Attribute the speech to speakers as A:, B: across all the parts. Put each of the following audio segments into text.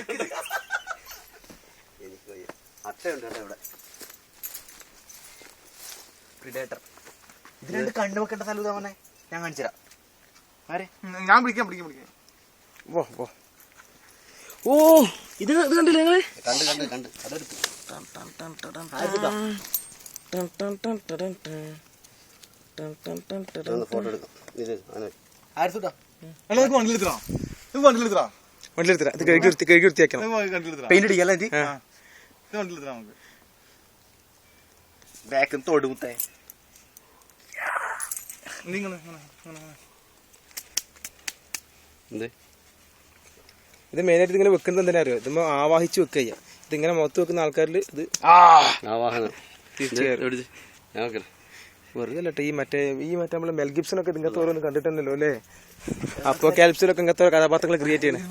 A: എനിക്ക് അട്ടയുണ്ട് കേട്ടോ ഇവിടെ.
B: പ്രിഡേറ്റർ. ഇത് രണ്ട് കണ്ണു വെക്കേണ്ട സ്ഥലം ഇതാവന്നെ. ഞാൻ കാണിച്ചു തരാം.
C: ഞാൻ പിടിക്കാം.
B: ഓ ഇത് കണ്ടില്ലേ നിങ്ങള്?
A: കണ്ട് അതെടുത്തു. ഫോട്ടോ എടുക്കാം. ഇത്
C: വണ്ടിയിലെടുത്തരാ. ഇത് കഴുകി വൃത്തിയാക്കണം.
B: പെയിന്റ് അടിക്കല്ലേ ഇത്?
C: നമുക്ക്
B: ബാക്കും തൊടുമുത്തേ.
C: ഇത് മെയിനായിട്ട് ഇങ്ങനെ വെക്കുന്നത് എന്തിനാ അറിയോ? ഇത് ആവാഹിച്ച് വെക്കുക. ഇതിങ്ങനെ മുഖത്ത് വെക്കുന്ന ആൾക്കാരിൽ ഇത്
A: തീർച്ചയായും
C: വെറുതെ അല്ലട്ടെ. ഈ മറ്റേ നമ്മളെ മെൽ ഗിബ്സൺ ഒക്കെ ഇങ്ങനത്തെ ഓരോന്ന് കണ്ടിട്ടുണ്ടല്ലോ അല്ലേ? അപ്പൊ കാൽപ്സിലൊക്കെ ഇങ്ങനത്തെ കഥാപാത്രങ്ങൾ ക്രിയേറ്റ് ചെയ്യണം.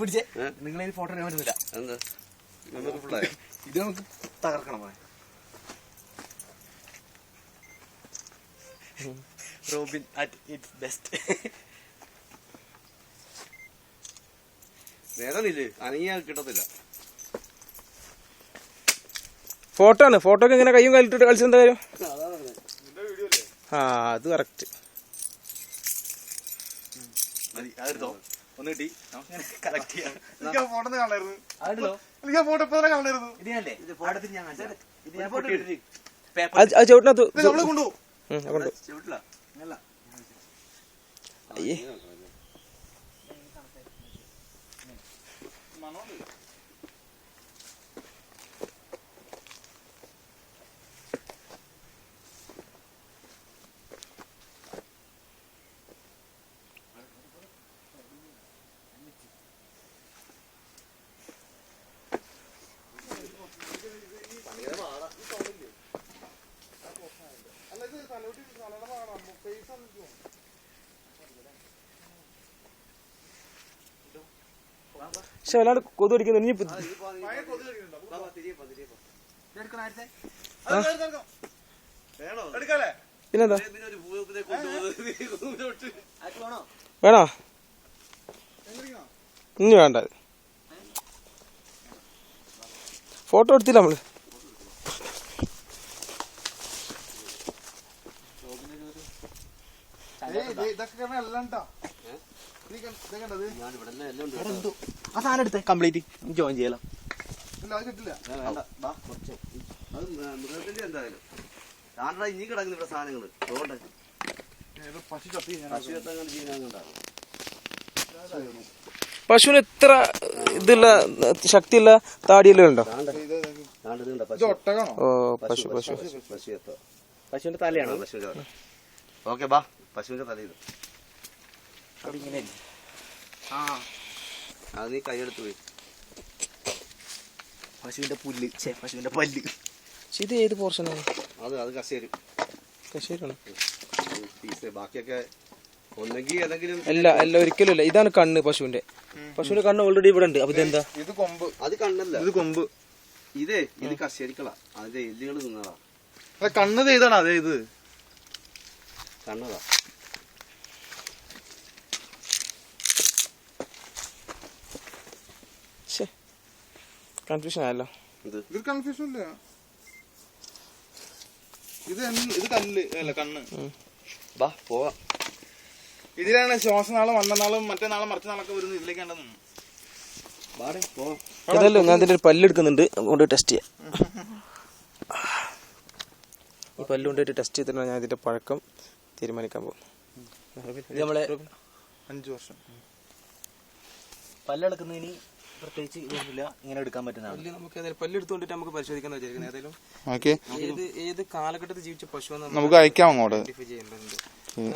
B: നിങ്ങൾ ഫോട്ടോ വരുന്നില്ല. ഇത് നമുക്ക് തകർക്കണം. Robin at its best.
A: നേരമില്ലേ അനങ്ങിയാ കിട്ടത്തില്ല.
C: ഫോട്ടോക്ക് ഇങ്ങനെ കയ്യും കാലിട്ടിട്ട് കളിച്ചെന്താ കാര്യം? അത് കറക്റ്റ്.
B: ഒന്ന് കിട്ടി. കറക്റ്റ് ചെയ്യാം.
C: ചവിട്ടിനകത്ത് അയ്യേ പക്ഷെ വല്ലാണ്ട് കൊതു അടിക്കുന്നു. ഇനി പിന്നെന്താ വേണോ? ഇനി വേണ്ട. ഫോട്ടോ എടുത്തില്ല നമ്മള്.
B: ആ സാധനം എടുത്തേ കംപ്ലീറ്റ് ജോയിൻ ചെയ്യാലോ.
A: മൃഗത്തിന്റെ എന്തായാലും ഇനി കിടക്കുന്ന ഇവിടെ സാധനങ്ങള്
C: പശുവിന് എത്ര ഇതുള്ള ശക്തിയുള്ള താടിയെല്ലാം ഉണ്ടോ? ഓ
B: പശുവിന്റെ തലയാണോ?
A: ഓക്കെ ബാ പശുവിന്റെ തല ഇത്. അത് നീ കൈയെടുത്ത് പോയി.
B: പശുവിന്റെ പുല്ല് പശുവിന്റെ പല്ല്.
C: ഇത് ഏത് പോർഷനാണ്?
A: അത് കശേരി.
C: കശേരിയാണ്.
A: ബാക്കിയൊക്കെ ഒന്നെങ്കിൽ ഏതെങ്കിലും
C: അല്ല ഒരിക്കലും അല്ല. ഇതാണ് കണ്ണ്. പശുവിന്റെ കണ്ണ് ഓൾറെഡി ഇവിടെ ഉണ്ട്. അപ്പൊ ഇതെന്താ?
A: ഇത് കൊമ്പ്. അത് കണ്ണല്ല, ഇത് കൊമ്പ്. ഇത് കശേരിക്കളാ. അതിന്റെ എല്ലുകൾ നിന്നതാ.
C: കണ്ണ് ഇതാണ്. അതെ ഇത്
A: കണ്ണതാ.
C: കൺഫ്യൂഷൻ ആയല്ലോ.
D: ഇത് കൺഫ്യൂഷൻ ഇല്ല. ഇത് കല്ല് അല്ല കണ്ണ്.
A: ബാ പോവാം.
D: ഇതിലാണ് ശ്വാസനാളം വണ്ണനാളും മറ്റേ നാളും മറിച്ച നാളൊക്കെ വരുന്നത്. ഇതിലേക്കാണ്ടെന്ന്
C: അതല്ലോ. ഞാൻ അതിന്റെ ഒരു പല്ലെടുക്കുന്നുണ്ട്. കൊണ്ട് ടെസ്റ്റ് ചെയ്യാം. ഈ പല്ല് കൊണ്ടിട്ട് ടെസ്റ്റ് ചെയ്തിട്ടാണ് ഞാൻ ഇതിന്റെ പഴക്കം തീരുമാനിക്കാൻ പോകും.
B: നമ്മളെ
D: 5 വർഷം
B: പല്ലെടുക്കുന്നതിന് പ്രത്യേകിച്ച് ഇതൊന്നുമില്ല. ഇങ്ങനെ എടുക്കാൻ പറ്റുന്നതാണ്.
C: നമുക്ക് പല്ലെടുത്തുകൊണ്ടിട്ട് നമുക്ക് പരിശോധിക്കാൻ വിചാരിക്കുന്നത്. ഏതായാലും ഏത് കാലഘട്ടത്തിൽ ജീവിച്ച പശു
D: നമുക്ക് അയക്കാം അങ്ങോട്ട്.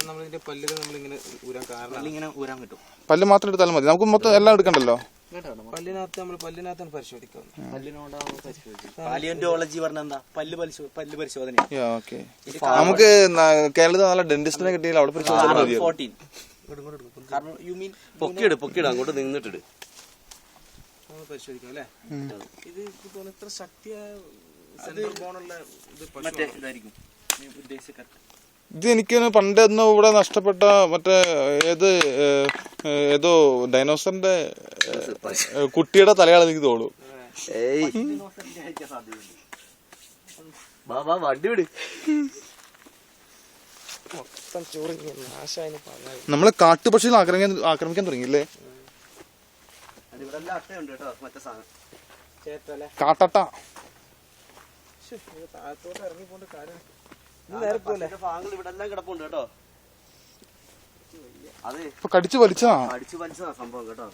C: നമ്മളിതിന്റെ പല്ലുകൾ നമ്മളിങ്ങനെ ഊരാൻ കാരണം
B: ഇങ്ങനെ ഊരാൻ കിട്ടും.
D: പല്ല് മാത്രം എടുത്താലും മതി. നമുക്ക് മൊത്തം എല്ലാം എടുക്കണ്ടല്ലോ.
C: പല്ലിനകത്താണ് പരിശോധിക്കുന്നത്.
B: പാലിയോന്റോളജി പറഞ്ഞ എന്താ? പല്ല് പരിശോധന.
D: നമുക്ക് കേരളത്തിൽ നല്ല ഡെന്റിസ്റ്റിനെ കിട്ടിയാൽ അവിടെ പരിശോധിച്ചാൽ മതി.
A: പൊക്കിയിട് അങ്ങോട്ട് നിന്നിട്ടിട്.
C: പരിശോധിക്കാം അല്ലേ? ഇത് ഇത്ര ശക്തിയായ
B: മറ്റേ ഇതായിരിക്കും ഉദ്ദേശിച്ച.
D: ഇത് എനിക്ക് പണ്ട് ഒന്ന് ഇവിടെ നഷ്ടപ്പെട്ട മറ്റേ ഏതോ ഡൈനോസറിന്റെ കുട്ടിയുടെ തലയാണ് എനിക്ക് തോന്നുന്നു.
B: വണ്ടി വിട്.
D: നമ്മള് കാട്ടുപക്ഷികൾ ആക്രമിക്കാൻ തുടങ്ങിയില്ലേ? കാട്ടട്ട ഇപ്പൊ കടിച്ചു വലിച്ചതാ.
A: സംഭവം കേട്ടോ.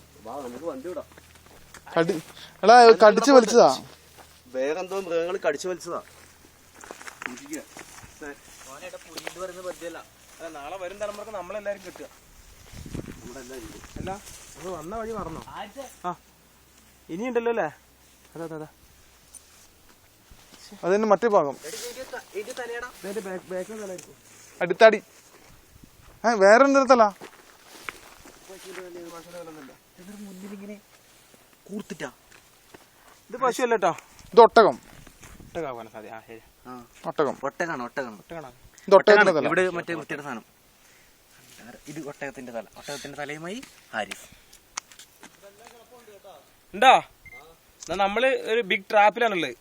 A: നമുക്ക് വണ്ടി വിടാം.
D: എടാ കടിച്ചു വലിച്ചതാ.
A: വേറെ എന്തോ മൃഗങ്ങൾ കടിച്ചു വലിച്ചതാ.
C: നാളെ വരും തലമുറക്ക് നമ്മളെല്ലാരും കിട്ടുക. അല്ല നമ്മൾ വന്ന വഴി മറന്നോ? ആ ഇനിയുണ്ടല്ലോ അല്ലേ? അതാ
D: അതിന്റെ മറ്റേ ഭാഗം അടിത്താടി. വേറെ എന്തൊരു തല
B: മുന്നിലിങ്ങനെ കൂർത്തിട്ടാ.
C: ഇത് പശു അല്ലേട്ടോ,
D: ഇത് ഒട്ടകം. ഒട്ടകം ഇത് ഒട്ടകത്തിന്റെ തല.
B: ഇവിടെ മറ്റേ കുട്ടിയുടെ സാധനം. ഇത് ഒട്ടകത്തിന്റെ തല. ഒട്ടകത്തിന്റെ തലയുമായി ഹാരിസ്.
C: ഉണ്ടാ നമ്മള് ഒരു big ട്രാപ്പിലാണുള്ളത്.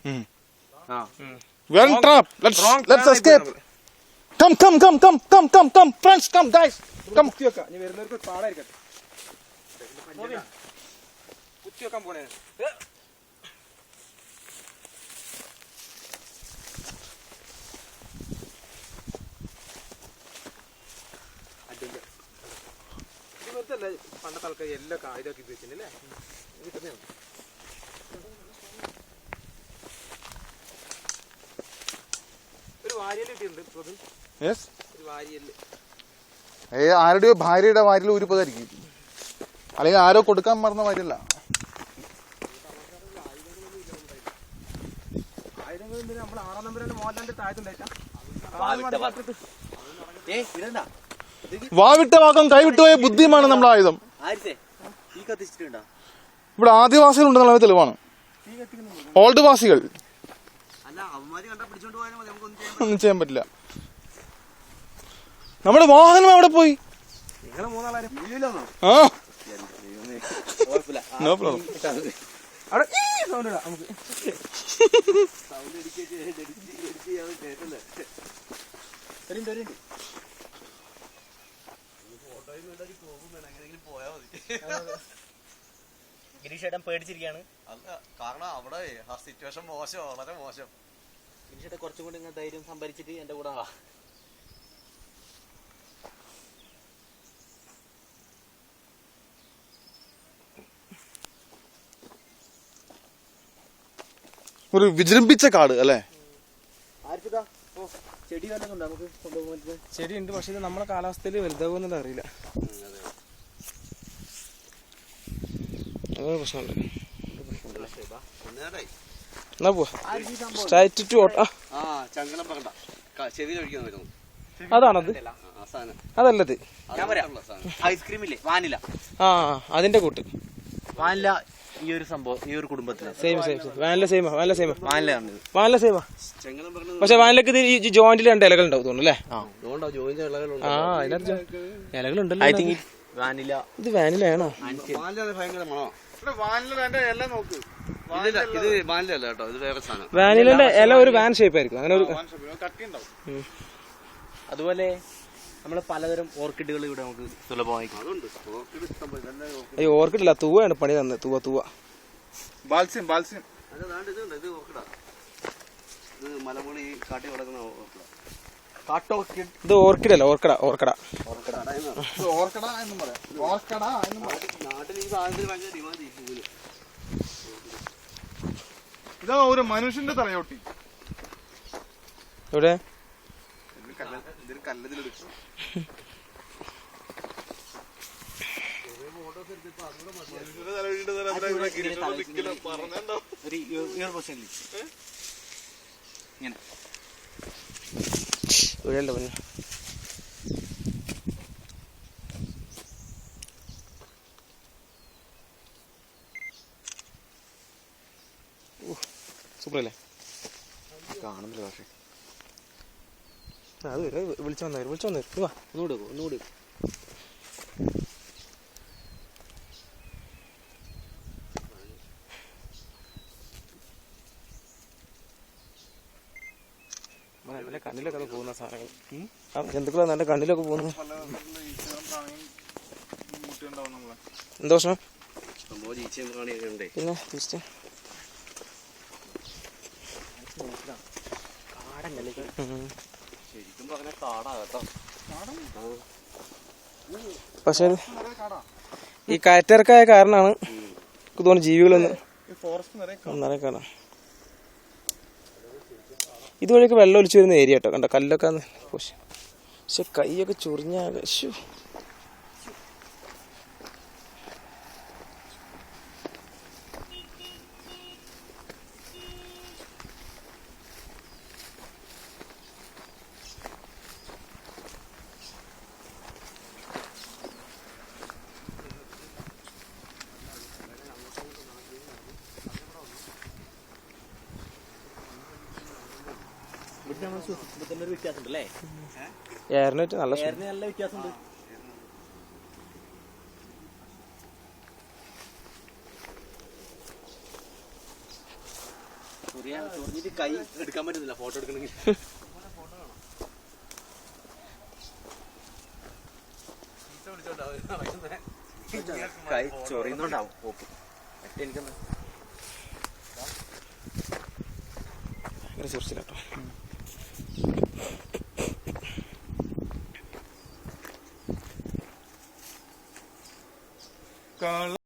D: We're in trap. Let's escape. Come, friends, come, guys. Come.
C: വരുന്നവർക്ക് പാടായിരിക്കട്ടെ. കുത്തി വെക്കാൻ പോണേ. പണ്ടത്തെ ആൾക്കാർ എല്ലാം ഇതാക്കി വെച്ചിട്ടുണ്ടല്ലേ. ഒരു വാരിയല് കിട്ടിയിട്ടുണ്ട്. ഒരു വാരിയല്
D: ആരുടെയോ ഭാര്യയുടെ വാരിൽ ഊരിപ്പോതായിരിക്കും, അല്ലെങ്കിൽ ആരോ കൊടുക്കാൻ മറന്ന വാരിയല്ല.
C: നമ്മൾ 6-ാം നമ്പറിന്റെ മോഹൻലാലിന്റെ താഴത്തുണ്ടായിട്ടാ.
D: വാവിട്ട വാക്കം കൈവിട്ടുപോയ ബുദ്ധിയുമാണ് നമ്മുടെ ആയുധം. ഇവിടെ ആദിവാസികൾ ഉണ്ടെന്നുള്ള തെളിവാണ്. ഓൾഡ് വാസികൾ ഒന്നും ചെയ്യാൻ പറ്റില്ല. നമ്മുടെ വാഹനം എവിടെ പോയി? ആ നോ പ്രോബ്ലം.
B: ഗിരീഷേട്ടൻ പേടിച്ചിരിക്കുകയാണ്.
A: കാരണം അവിടെ ആ സിറ്റുവേഷൻ മോശം, വളരെ മോശം.
B: ഗിരീഷേട്ടൻ കുറച്ചും കൂടി ഇങ്ങനെ ധൈര്യം സംഭരിച്ചിട്ട് എന്റെ കൂടെ വാ.
D: ഒരു വിജൃംഭിച്ച കാട് അല്ലേ?
B: ചെടി വല്ലതുണ്ട് നമുക്ക് കൊണ്ടുപോകാൻ?
C: ചെടി ഉണ്ട്, പക്ഷെ ഇത് നമ്മളെ കാലാവസ്ഥയിൽ വലുതാകുമെന്നത് അറിയില്ല. അങ്ങനെ പ്രശ്നമുണ്ട്. എന്നാ പോവാ സ്ട്രൈറ്റ് ടു അതാണത്. അതല്ലത്
B: ഐസ്ക്രീം ഇല്ലേ, വാനില.
C: ആ അതിന്റെ കൂട്ട്
B: വാനില. ഈ ഒരു സംഭവം ഈ ഒരു കുടുംബത്തിന്
C: സെയിം വാനില സെയിമാ.
B: വാനില സെയിമാ.
C: പക്ഷെ വാനിലക്ക് ഇത് ഈ ജോയിന്റിൽ 2 ഇലകൾ ഉണ്ടാവും തോന്നുന്നു അല്ലേ? ആ അതിനകത്ത് ഇലകളുണ്ടല്ലോ.
B: I think vanilla.
C: ഇത് വാനിലയാണോ?
A: ഇത് വാനില അല്ല കേട്ടോ, ഇത് വേറെ സാധനം.
C: വാനിലന്റെ ഇല ഒരു വാൻ ഷേപ്പ് ആയിരിക്കും. അങ്ങനെ ഒരു
B: അതുപോലെ നമ്മള് പലതരം ഓർക്കിഡുകൾ ഇവിടെ നമുക്ക് സുലഭമായി.
C: അയ്യോ ഓർക്കിഡില്ല, തൂവയാണ് പണി തന്നെ. തൂവ
D: ബാൽസ്യം
A: ഇത് മലമുളി കാട്ടി വളർന്ന
B: കാട്ടോർക്കിഡ്.
C: ഇത് ഓർക്കിഡല്ല, ഓർക്കട.
A: നാട്ടിൽ ഈ സാധനത്തിന് ഭയങ്കര ഡിമാൻഡ്. ഈ പൂവിന്
D: ഇതാ ഒരു മനുഷ്യന്റെ തലയോട്ടി.
C: എവിടെ?
A: കല്ലതിലെടുക്കും.
C: ഇവിടെയല്ല പിന്നെ സൂപ്പറല്ലേ?
B: കാണുന്നില്ല പക്ഷെ
C: അത് വരും വിളിച്ചു വന്നവര് വാ
A: ഒന്നുകൂടി
C: നല്ല കണ്ണിലൊക്കെ പോകുന്ന സാധനങ്ങൾ ആ ജന്തുക്കളെ നല്ല കണ്ണിലൊക്കെ പോകുന്നു. എന്താ പ്രശ്നം? പിന്നെ തീർച്ചയായും
A: ശരിക്കും പറഞ്ഞ കാടാ കേട്ടോ.
C: പക്ഷെ ഈ കയറ്റിറക്കായ കാരണമാണ് എനിക്ക് തോന്നുന്നു ജീവികളൊന്നും ഒന്നര കാണാം. ഇതുവഴിയൊക്കെ വെള്ളം ഒലിച്ചു വരുന്ന ഏരിയ കേട്ടോ. കണ്ട കല്ലൊക്കെ പക്ഷെ കൈയൊക്കെ ചൊറിഞ്ഞാകെ
B: ഒരു വ്യത്യാസമുണ്ട് അല്ലേ?
C: എയറിനായിട്ട് നല്ല
B: നല്ല വ്യത്യാസമുണ്ട്.
A: ചൊറിഞ്ഞിട്ട് കൈ എടുക്കാൻ പറ്റുന്നില്ല ഫോട്ടോ എടുക്കണമെങ്കിൽ. കൈ ചൊറിയുന്നുണ്ടാവും പോപ്പ്. എനിക്കെന്താ
C: ഭയങ്കര ചൊറിച്ചില്ല കേട്ടോ.